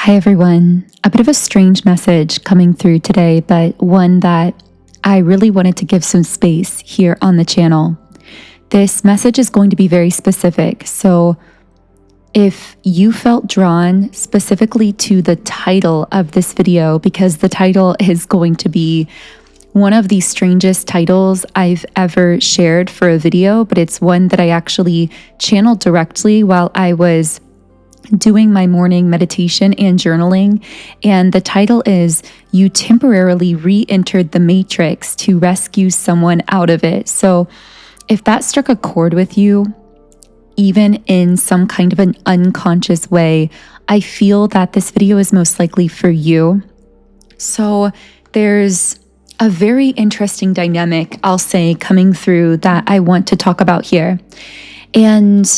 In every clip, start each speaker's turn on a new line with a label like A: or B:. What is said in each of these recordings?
A: Hi everyone. A bit of a strange message coming through today, but one that I really wanted to give some space here on the channel. This message is going to be very specific. So if you felt drawn specifically to the title of this video, because the title is going to be one of the strangest titles I've ever shared for a video, but it's one that I actually channeled directly while I was doing my morning meditation and journaling. And the title is "You Temporarily Re-Entered the Matrix to Rescue Someone Out of It." So if that struck a chord with you, even in some kind of an unconscious way, I feel that this video is most likely for you. So there's a very interesting dynamic, I'll say, coming through that I want to talk about here. And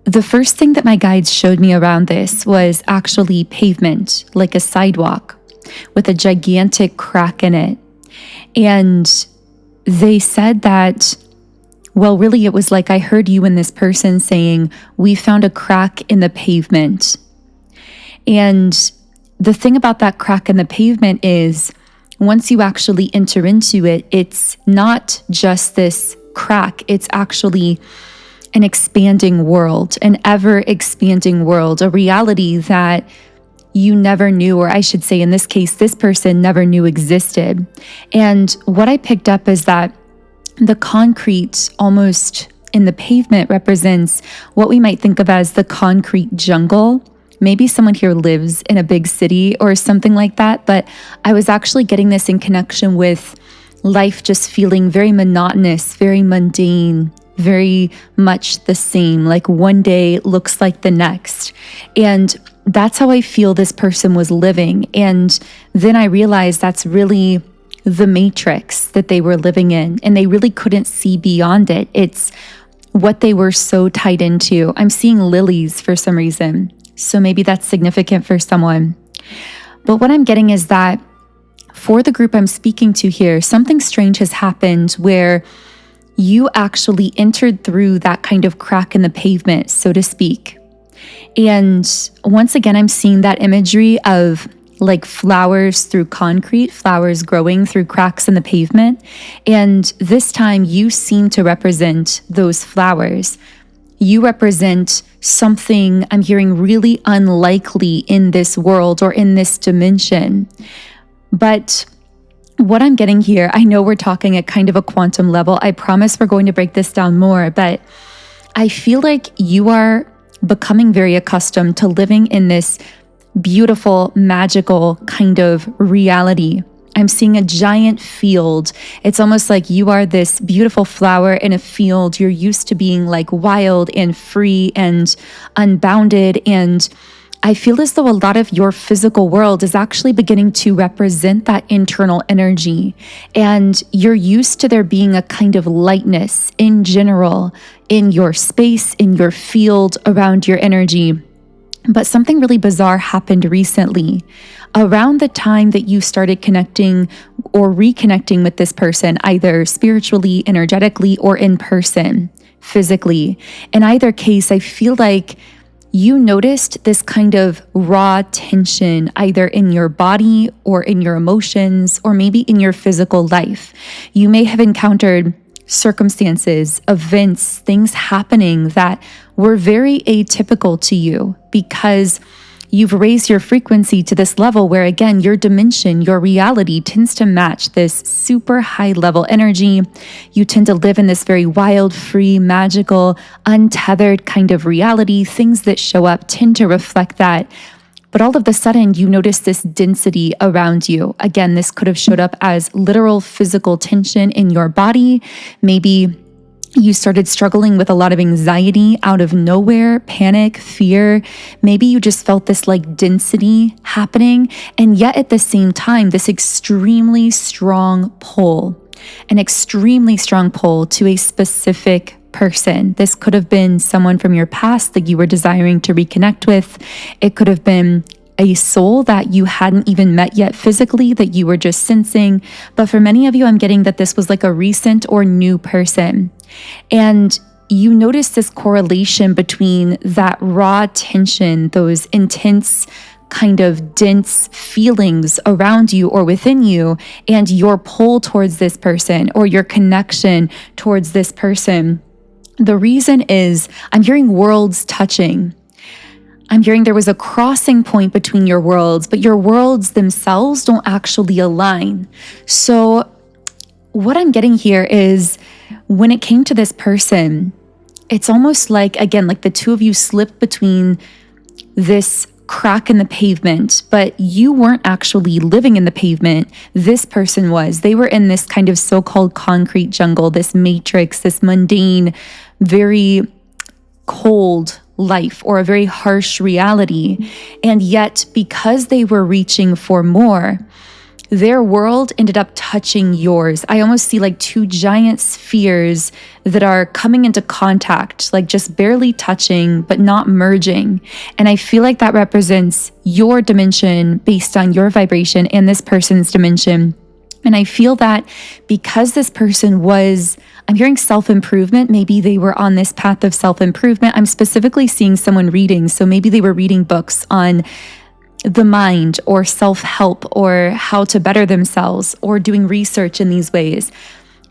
A: the first thing that my guides showed me around this was actually pavement, like a sidewalk with a gigantic crack in it. And they said that, well, really, it was like I heard you and this person saying, we found a crack in the pavement. And the thing about that crack in the pavement is once you actually enter into it, it's not just this crack, it's actually an expanding world, an ever-expanding world, a reality that you never knew, or I should say in this case, this person never knew existed. And what I picked up is that the concrete almost in the pavement represents what we might think of as the concrete jungle. Maybe someone here lives in a big city or something like that, but I was actually getting this in connection with life just feeling very monotonous, very mundane, very much the same, like one day looks like the next. And that's how I feel this person was living. And then I realized that's really the matrix that they were living in, and they really couldn't see beyond it. It's what they were so tied into. I'm seeing lilies for some reason, so maybe that's significant for someone. But what I'm getting is that for the group I'm speaking to here, something strange has happened where you actually entered through that kind of crack in the pavement, so to speak. And once again, I'm seeing that imagery of like flowers through concrete, flowers growing through cracks in the pavement. And this time you seem to represent those flowers. You represent something I'm hearing really unlikely in this world or in this dimension. But what I'm getting here, I know we're talking at kind of a quantum level. I promise we're going to break this down more, but I feel like you are becoming very accustomed to living in this beautiful, magical kind of reality. I'm seeing a giant field. It's almost like you are this beautiful flower in a field. You're used to being like wild and free and unbounded, and I feel as though a lot of your physical world is actually beginning to represent that internal energy. And you're used to there being a kind of lightness in general in your space, in your field, around your energy. But something really bizarre happened recently. Around the time that you started connecting or reconnecting with this person, either spiritually, energetically, or in person, physically. In either case, I feel like you noticed this kind of raw tension either in your body or in your emotions or maybe in your physical life. You may have encountered circumstances, events, things happening that were very atypical to you because you've raised your frequency to this level where, again, your dimension, your reality tends to match this super high level energy. You tend to live in this very wild, free, magical, untethered kind of reality. Things that show up tend to reflect that. But all of a sudden, you notice this density around you. Again, this could have showed up as literal physical tension in your body. Maybe you started struggling with a lot of anxiety out of nowhere, panic, fear. Maybe you just felt this like density happening. And yet at the same time, this extremely strong pull, an extremely strong pull to a specific person. This could have been someone from your past that you were desiring to reconnect with. It could have been a soul that you hadn't even met yet physically that you were just sensing. But for many of you, I'm getting that this was like a recent or new person. And you notice this correlation between that raw tension, those intense kind of dense feelings around you or within you, and your pull towards this person or your connection towards this person. The reason is I'm hearing worlds touching. I'm hearing there was a crossing point between your worlds, but your worlds themselves don't actually align. So what I'm getting here is when it came to this person, it's almost like, again, like the two of you slipped between this crack in the pavement, but you weren't actually living in the pavement. This person was. They were in this kind of so-called concrete jungle, this matrix, this mundane, very cold life or a very harsh reality. And yet, because they were reaching for more, their world ended up touching yours. I almost see like two giant spheres that are coming into contact, like just barely touching, but not merging. And I feel like that represents your dimension based on your vibration and this person's dimension. And I feel that because this person was, I'm hearing self-improvement, maybe they were on this path of self-improvement. I'm specifically seeing someone reading. So maybe they were reading books on the mind or self-help or how to better themselves or doing research in these ways.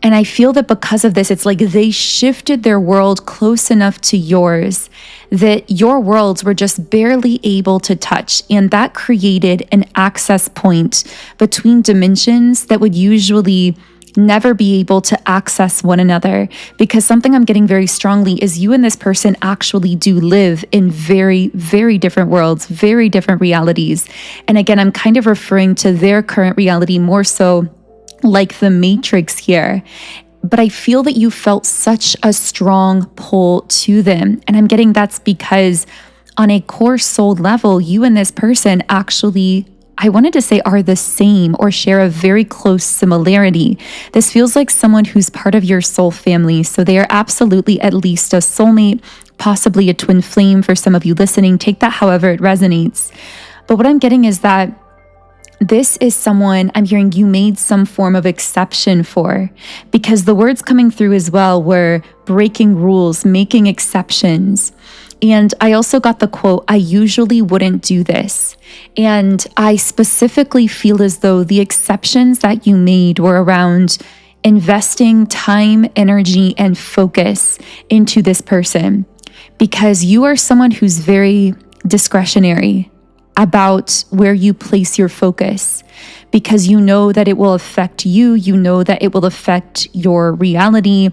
A: And I feel that because of this, it's like they shifted their world close enough to yours that your worlds were just barely able to touch. And that created an access point between dimensions that would usually never be able to access one another, because something I'm getting very strongly is you and this person actually do live in very, very different worlds, very different realities. And again, I'm kind of referring to their current reality more so like the matrix here. But I feel that you felt such a strong pull to them. And I'm getting that's because on a core soul level, you and this person actually, I wanted to say, are the same or share a very close similarity. This feels like someone who's part of your soul family. So they are absolutely at least a soulmate, possibly a twin flame for some of you listening. Take that however it resonates. But what I'm getting is that this is someone I'm hearing you made some form of exception for, because the words coming through as well were breaking rules, making exceptions. And I also got the quote, I usually wouldn't do this. And I specifically feel as though the exceptions that you made were around investing time, energy, and focus into this person, because you are someone who's very discretionary about where you place your focus, because you know that it will affect you. You know that it will affect your reality.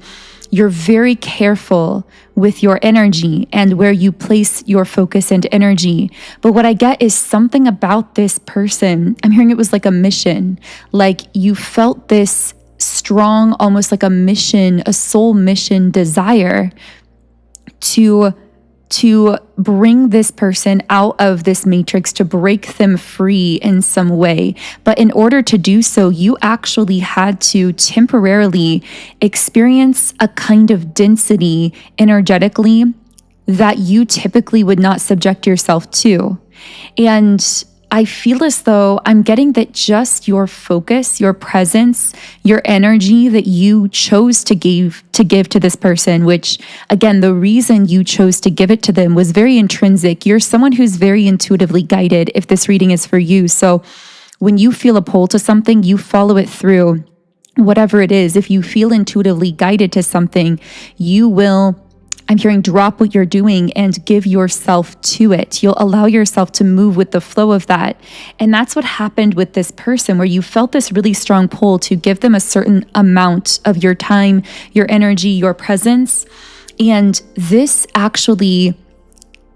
A: You're very careful with your energy and where you place your focus and energy. But what I get is something about this person. I'm hearing it was like a mission, like you felt this strong, almost like a mission, a soul mission desire to bring this person out of this matrix, to break them free in some way. But in order to do so, you actually had to temporarily experience a kind of density energetically that you typically would not subject yourself to. And I feel as though I'm getting that just your focus, your presence, your energy that you chose to give to this person, which again, the reason you chose to give it to them was very intrinsic. You're someone who's very intuitively guided if this reading is for you. So when you feel a pull to something, you follow it through, whatever it is. If you feel intuitively guided to something, you will, I'm hearing, drop what you're doing and give yourself to it. You'll allow yourself to move with the flow of that. And that's what happened with this person, where you felt this really strong pull to give them a certain amount of your time, your energy, your presence. And this actually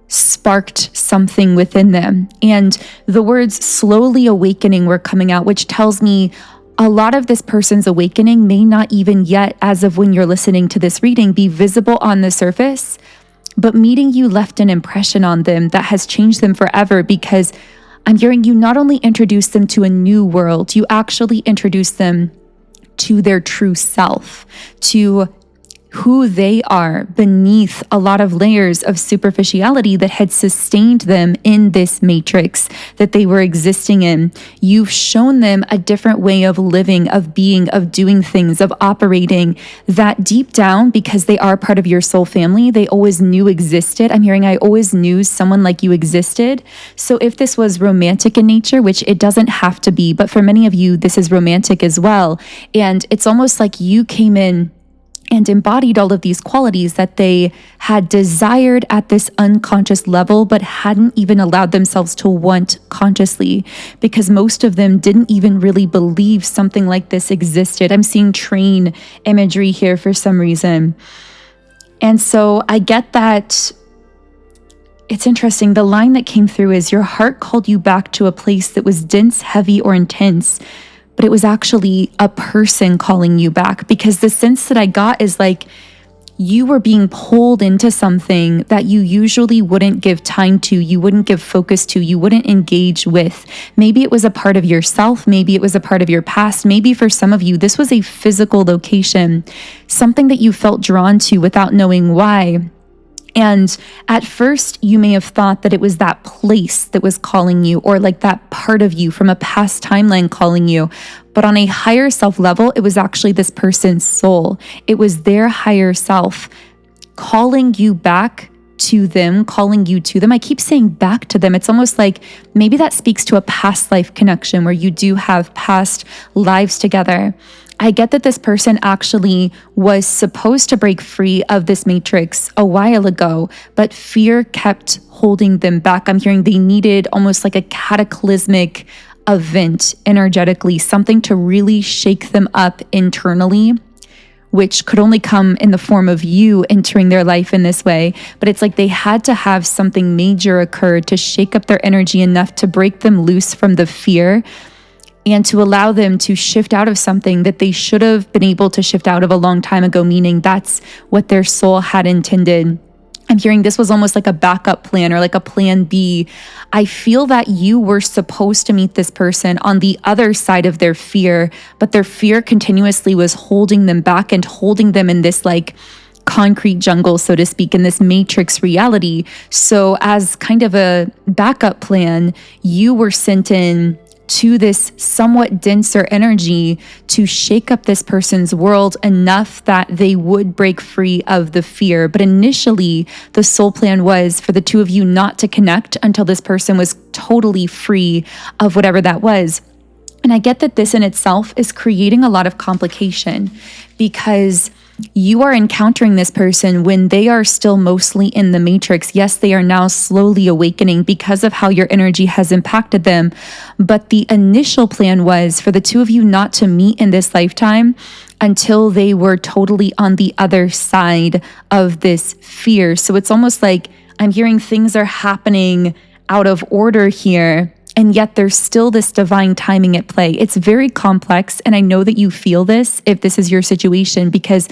A: sparked something within them. And the words slowly awakening were coming out, which tells me a lot of this person's awakening may not even yet, as of when you're listening to this reading, be visible on the surface, but meeting you left an impression on them that has changed them forever, because I'm hearing you not only introduce them to a new world, you actually introduce them to their true self, to who they are beneath a lot of layers of superficiality that had sustained them in this matrix that they were existing in. You've shown them a different way of living, of being, of doing things, of operating that deep down, because they are part of your soul family, they always knew existed. I'm hearing I always knew someone like you existed. So if this was romantic in nature, which it doesn't have to be, but for many of you, this is romantic as well. And it's almost like you came in and embodied all of these qualities that they had desired at this unconscious level, but hadn't even allowed themselves to want consciously, because most of them didn't even really believe something like this existed. I'm seeing train imagery here for some reason. And so I get that. It's interesting. The line that came through is, your heart called you back to a place that was dense, heavy, or intense. But it was actually a person calling you back, because the sense that I got is like you were being pulled into something that you usually wouldn't give time to, you wouldn't give focus to, you wouldn't engage with. Maybe it was a part of yourself, maybe it was a part of your past, maybe for some of you, this was a physical location, something that you felt drawn to without knowing why. And at first, you may have thought that it was that place that was calling you, or like that part of you from a past timeline calling you. But on a higher self level, it was actually this person's soul. It was their higher self calling you back to them, calling you to them. I keep saying back to them. It's almost like maybe that speaks to a past life connection where you do have past lives together. I get that this person actually was supposed to break free of this matrix a while ago, but fear kept holding them back. I'm hearing they needed almost like a cataclysmic event energetically, something to really shake them up internally, which could only come in the form of you entering their life in this way. But it's like they had to have something major occur to shake up their energy enough to break them loose from the fear and to allow them to shift out of something that they should have been able to shift out of a long time ago, meaning that's what their soul had intended. I'm hearing this was almost like a backup plan or like a plan B. I feel that you were supposed to meet this person on the other side of their fear, but their fear continuously was holding them back and holding them in this like concrete jungle, so to speak, in this matrix reality. So as kind of a backup plan, you were sent in to this somewhat denser energy to shake up this person's world enough that they would break free of the fear. But initially, the soul plan was for the two of you not to connect until this person was totally free of whatever that was. And I get that this in itself is creating a lot of complication, because you are encountering this person when they are still mostly in the matrix. Yes, they are now slowly awakening because of how your energy has impacted them. But the initial plan was for the two of you not to meet in this lifetime until they were totally on the other side of this fear. So it's almost like I'm hearing things are happening out of order here, and yet there's still this divine timing at play. It's very complex, and I know that you feel this if this is your situation, because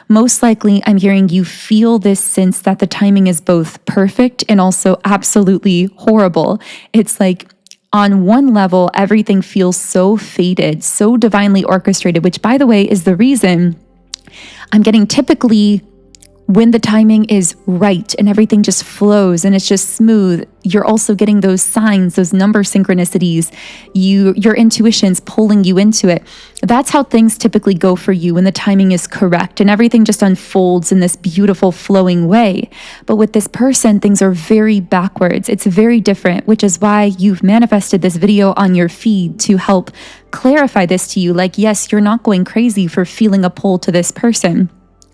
A: most likely I'm hearing you feel this sense that the timing is both perfect and also absolutely horrible. It's like on one level, everything feels so fated, so divinely orchestrated, which by the way is the reason I'm getting typically when the timing is right and everything just flows and it's just smooth, you're also getting those signs, those number synchronicities, your intuition's pulling you into it. That's how things typically go for you when the timing is correct and everything just unfolds in this beautiful flowing way. But with this person, things are very backwards. It's very different, which is why you've manifested this video on your feed to help clarify this to you. Like, yes, you're not going crazy for feeling a pull to this person.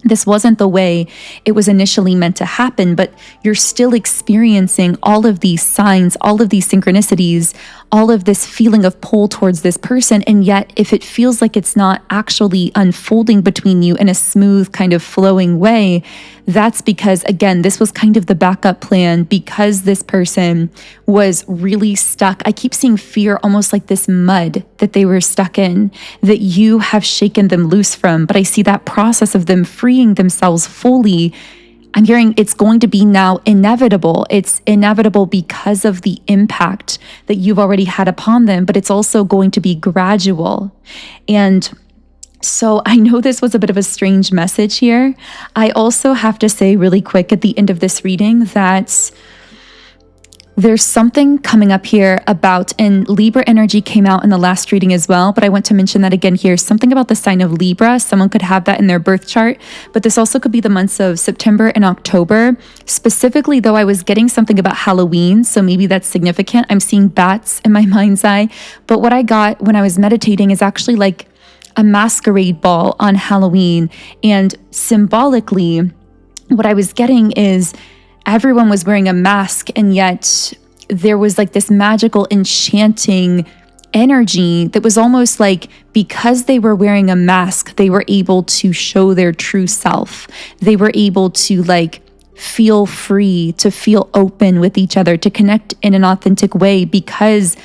A: This wasn't the way it was initially meant to happen, but you're still experiencing all of these signs, all of these synchronicities, all of this feeling of pull towards this person. And yet, if it feels like it's not actually unfolding between you in a smooth kind of flowing way, that's because, again, this was kind of the backup plan because this person was really stuck. I keep seeing fear almost like this mud that they were stuck in, that you have shaken them loose from. But I see that process of them freeing themselves fully. I'm hearing it's going to be now inevitable. It's inevitable because of the impact that you've already had upon them, but it's also going to be gradual. And So I know this was a bit of a strange message here. I also have to say really quick at the end of this reading that there's something coming up here about, and Libra energy came out in the last reading as well, but I want to mention that again here, something about the sign of Libra. Someone could have that in their birth chart, but this also could be the months of September and October. Specifically though, I was getting something about Halloween, so maybe that's significant. I'm seeing bats in my mind's eye, but what I got when I was meditating is actually like a masquerade ball on Halloween, and symbolically, what I was getting is everyone was wearing a mask, and yet there was like this magical, enchanting energy that was almost like because they were wearing a mask, they were able to show their true self. They were able to like feel free, to feel open with each other, to connect in an authentic way because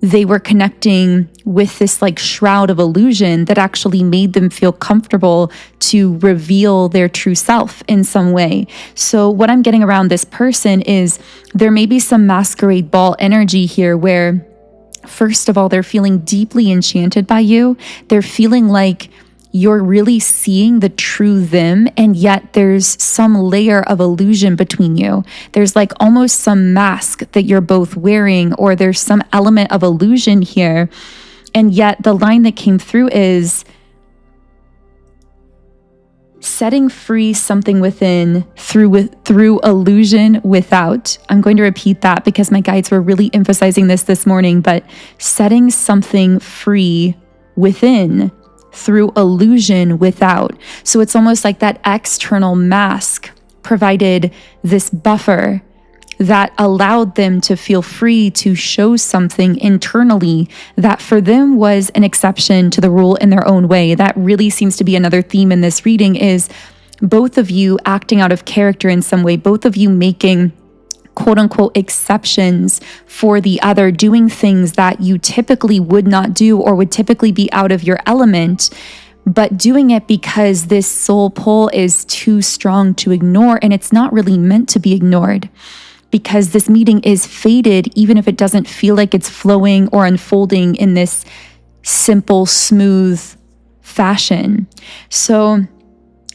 A: they were connecting with this like shroud of illusion that actually made them feel comfortable to reveal their true self in some way. So what I'm getting around this person is there may be some masquerade ball energy here where, first of all, they're feeling deeply enchanted by you. They're feeling like you're really seeing the true them, and yet there's some layer of illusion between you. There's like almost some mask that you're both wearing, or there's some element of illusion here. And yet the line that came through is setting free something within through illusion without. I'm going to repeat that because my guides were really emphasizing this morning, but setting something free within through illusion without. So it's almost like that external mask provided this buffer that allowed them to feel free to show something internally that for them was an exception to the rule in their own way. That really seems to be another theme in this reading, is both of you acting out of character in some way, both of you making quote unquote exceptions for the other, doing things that you typically would not do or would typically be out of your element, but doing it because this soul pull is too strong to ignore, and it's not really meant to be ignored because this meeting is fated, even if it doesn't feel like it's flowing or unfolding in this simple, smooth fashion. So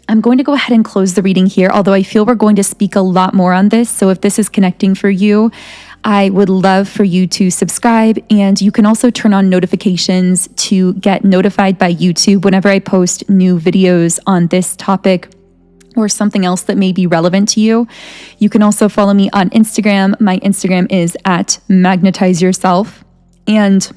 A: I'm going to go ahead and close the reading here, although I feel we're going to speak a lot more on this. So if this is connecting for you, I would love for you to subscribe, and you can also turn on notifications to get notified by YouTube whenever I post new videos on this topic or something else that may be relevant to you. You can also follow me on Instagram. My Instagram is @magnetizeyourself. And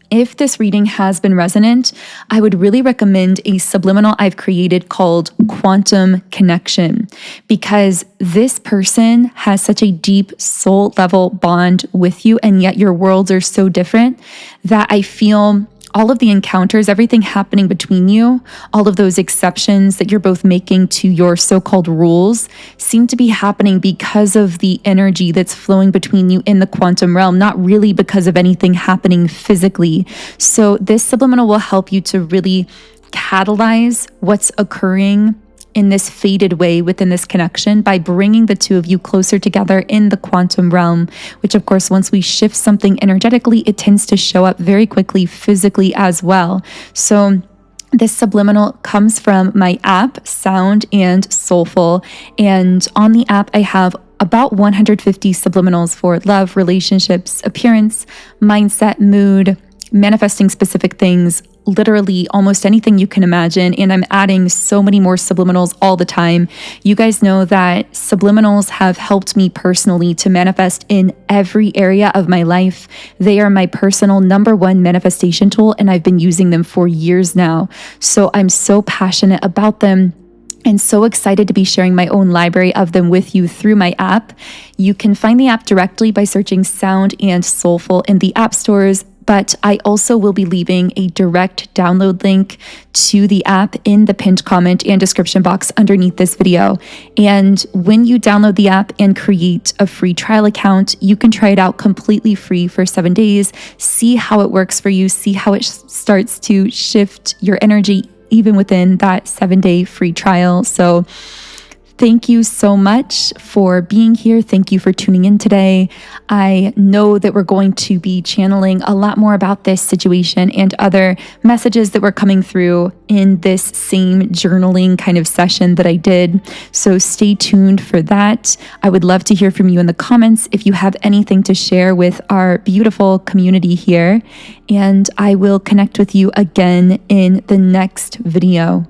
A: if this reading has been resonant, I would really recommend a subliminal I've created called Quantum Connection, because this person has such a deep soul level bond with you, and yet your worlds are so different that I feel all of the encounters, everything happening between you, all of those exceptions that you're both making to your so-called rules seem to be happening because of the energy that's flowing between you in the quantum realm, not really because of anything happening physically. So this subliminal will help you to really catalyze what's occurring in this fated way within this connection by bringing the two of you closer together in the quantum realm, which of course, once we shift something energetically, it tends to show up very quickly physically as well. So this subliminal comes from my app, Sound and Soulful. And on the app, I have about 150 subliminals for love, relationships, appearance, mindset, mood, manifesting specific things, literally almost anything you can imagine. And I'm adding so many more subliminals all the time. You guys know that subliminals have helped me personally to manifest in every area of my life. They are my personal #1 manifestation tool, and I've been using them for years now. So I'm so passionate about them and so excited to be sharing my own library of them with you through my app. You can find the app directly by searching Sound and Soulful in the app stores, but I also will be leaving a direct download link to the app in the pinned comment and description box underneath this video. And when you download the app and create a free trial account, you can try it out completely free for 7 days, see how it works for you, see how it starts to shift your energy even within that 7-day free trial. So Thank you so much for being here. Thank you for tuning in today. I know that we're going to be channeling a lot more about this situation and other messages that were coming through in this same journaling kind of session that I did. So stay tuned for that. I would love to hear from you in the comments if you have anything to share with our beautiful community here. And I will connect with you again in the next video.